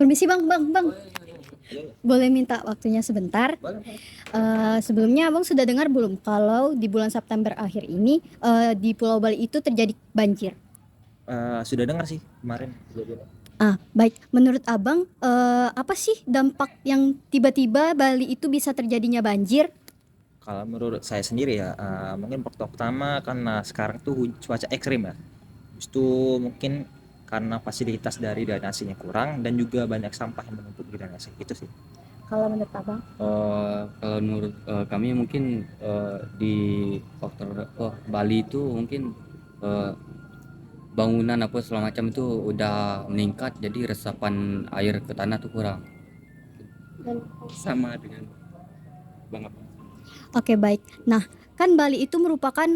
Permisi bang, boleh minta waktunya sebentar? Sebelumnya abang sudah dengar belum kalau di bulan September akhir ini di Pulau Bali itu terjadi banjir? Sudah dengar sih kemarin. Baik. Menurut abang apa sih dampak yang tiba-tiba Bali itu bisa terjadinya banjir? Kalau menurut saya sendiri ya, mungkin faktor pertama karena sekarang tuh cuaca ekstrim ya. Habis itu mungkin karena fasilitas dari drainasenya kurang dan juga banyak sampah yang menumpuk di drainase itu sih. Kalau menurut abang? Kalau menurut kami mungkin di faktor Bali itu mungkin eh, bangunan apa segala macam itu udah meningkat, jadi resapan air ke tanah tuh kurang. Sama dengan Bang apa? Oke, baik. Nah, kan Bali itu merupakan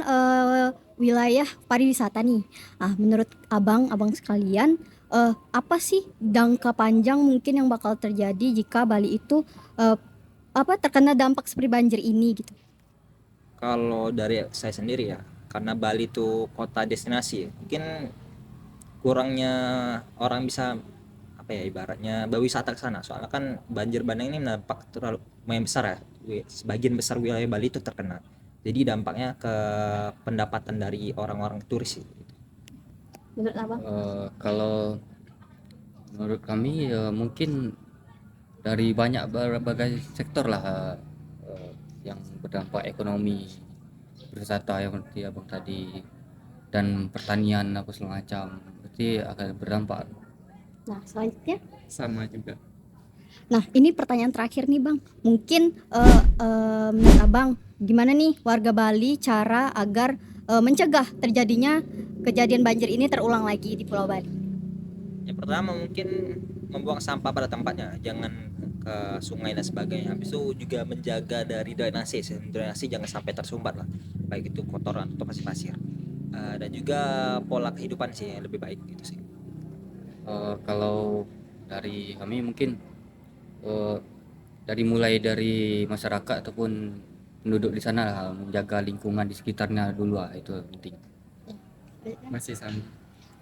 wilayah pariwisata nih. Menurut abang sekalian, apa sih jangka panjang mungkin yang bakal terjadi jika Bali itu eh, terkena dampak seperti banjir ini gitu? Kalau dari saya sendiri ya, karena Bali itu kota destinasi, mungkin kurangnya orang bisa apa ya ibaratnya berwisata ke sana. Soalnya kan banjir bandang ini nampak terlalu lumayan besar ya. Sebagian besar wilayah Bali itu terkena. Jadi dampaknya ke pendapatan dari orang-orang turis sih. Menurut abang? Kalau menurut kami mungkin dari banyak berbagai sektor lah yang berdampak ekonomi, berwisata yang seperti abang tadi, dan pertanian apa segala macam, berarti akan berdampak. Nah, selanjutnya. Sama juga. Nah, ini pertanyaan terakhir nih, Bang. Mungkin menurut Abang, gimana nih warga Bali cara agar mencegah terjadinya kejadian banjir ini terulang lagi di Pulau Bali? Yang pertama mungkin membuang sampah pada tempatnya, jangan ke sungai dan sebagainya. Habis itu juga menjaga dari drainase, drainase jangan sampai tersumbat lah, baik itu kotoran atau pasir-pasir. Dan juga pola kehidupan sih yang lebih baik gitu sih. Kalau dari kami mungkin eh, dari masyarakat ataupun penduduk di sana lah, menjaga lingkungan di sekitarnya dulu lah, itu penting. Masih sama.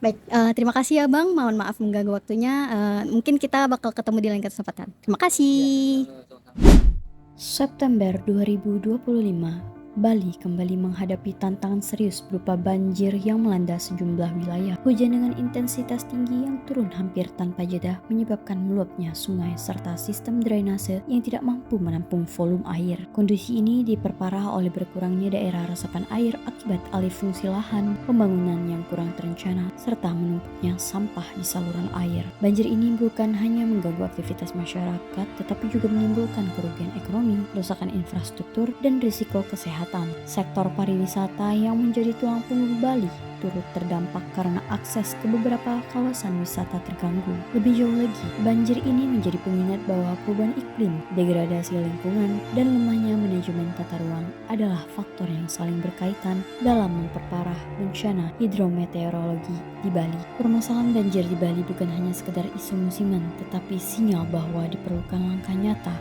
Baik, terima kasih ya Bang. Mohon maaf mengganggu waktunya. Mungkin kita bakal ketemu di lain kesempatan. Terima kasih. September 2025, Bali kembali menghadapi tantangan serius berupa banjir yang melanda sejumlah wilayah. Hujan dengan intensitas tinggi yang turun hampir tanpa jeda menyebabkan meluapnya sungai serta sistem drainase yang tidak mampu menampung volume air. Kondisi ini diperparah oleh berkurangnya daerah resapan air akibat alih fungsi lahan, pembangunan yang kurang terencana, serta menumpuknya sampah di saluran air. Banjir ini bukan hanya mengganggu aktivitas masyarakat, tetapi juga menimbulkan kerugian ekonomi, kerusakan infrastruktur, dan risiko kesehatan. Sektor pariwisata yang menjadi tulang punggung Bali turut terdampak karena akses ke beberapa kawasan wisata terganggu. Lebih jauh lagi, banjir ini menjadi pengingat bahwa perubahan iklim, degradasi lingkungan, dan lemahnya manajemen tata ruang adalah faktor yang saling berkaitan dalam memperparah bencana hidrometeorologi di Bali. Permasalahan banjir di Bali bukan hanya sekedar isu musiman, tetapi sinyal bahwa diperlukan langkah nyata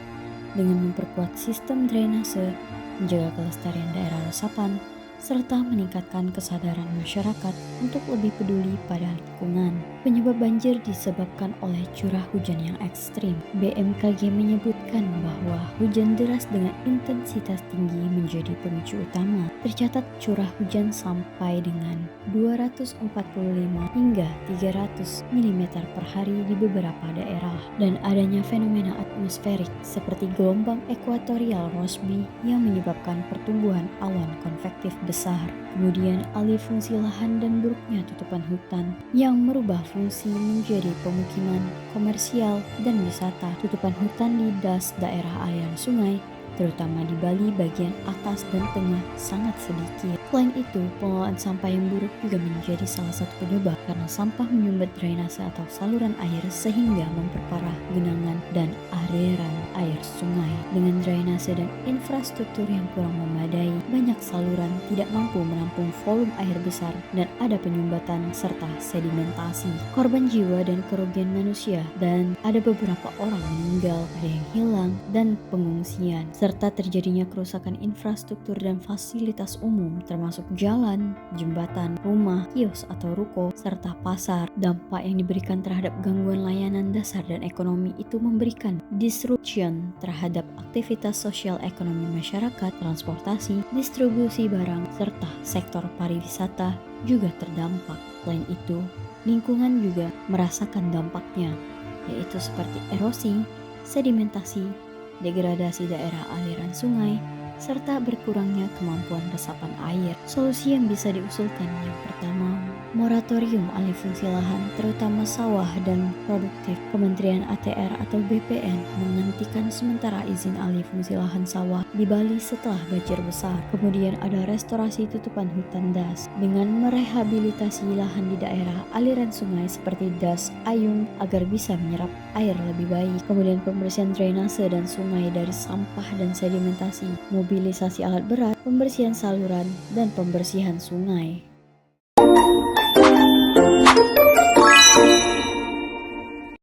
dengan memperkuat sistem drainase, menjaga kelestarian daerah resapan, serta meningkatkan kesadaran masyarakat untuk lebih peduli pada lingkungan. Penyebab banjir disebabkan oleh curah hujan yang ekstrim. BMKG menyebutkan bahwa hujan deras dengan intensitas tinggi menjadi pemicu utama. Tercatat curah hujan sampai dengan 245 hingga 300 mm per hari di beberapa daerah, dan adanya fenomena atmosferik seperti gelombang ekuatorial Rossby yang menyebabkan pertumbuhan awan konvektif besar. Kemudian alih fungsi lahan dan buruknya tutupan hutan yang merubah fungsi menjadi pemukiman, komersial, dan wisata. Tutupan hutan di das daerah aliran sungai, terutama di Bali bagian atas dan tengah, sangat sedikit. Selain itu, pengelolaan sampah yang buruk juga menjadi salah satu penyebab karena sampah menyumbat drainase atau saluran air sehingga memperparah genangan dan aliran air sungai. Dengan drainase dan infrastruktur yang kurang memadai, banyak saluran tidak mampu menampung volume air besar dan ada penyumbatan serta sedimentasi. Korban jiwa dan kerugian manusia, dan ada beberapa orang meninggal, ada yang hilang, dan pengungsian serta serta terjadinya kerusakan infrastruktur dan fasilitas umum termasuk jalan, jembatan, rumah, kios atau ruko, serta pasar. Dampak yang diberikan terhadap gangguan layanan dasar dan ekonomi itu memberikan disruption terhadap aktivitas sosial ekonomi masyarakat, transportasi, distribusi barang, serta sektor pariwisata juga terdampak. Selain itu, lingkungan juga merasakan dampaknya, yaitu seperti erosi, sedimentasi, degradasi daerah aliran sungai, serta berkurangnya kemampuan resapan air. Solusi yang bisa diusulkan yang pertama, moratorium alih fungsi lahan terutama sawah dan produktif. Kementerian ATR atau BPN menghentikan sementara izin alih fungsi lahan sawah di Bali setelah banjir besar. Kemudian ada restorasi tutupan hutan das dengan merehabilitasi lahan di daerah aliran sungai seperti das, ayung agar bisa menyerap air lebih baik. Kemudian pembersihan drainase dan sungai dari sampah dan sedimentasi, mobilisasi alat berat, pembersihan saluran, dan pembersihan sungai.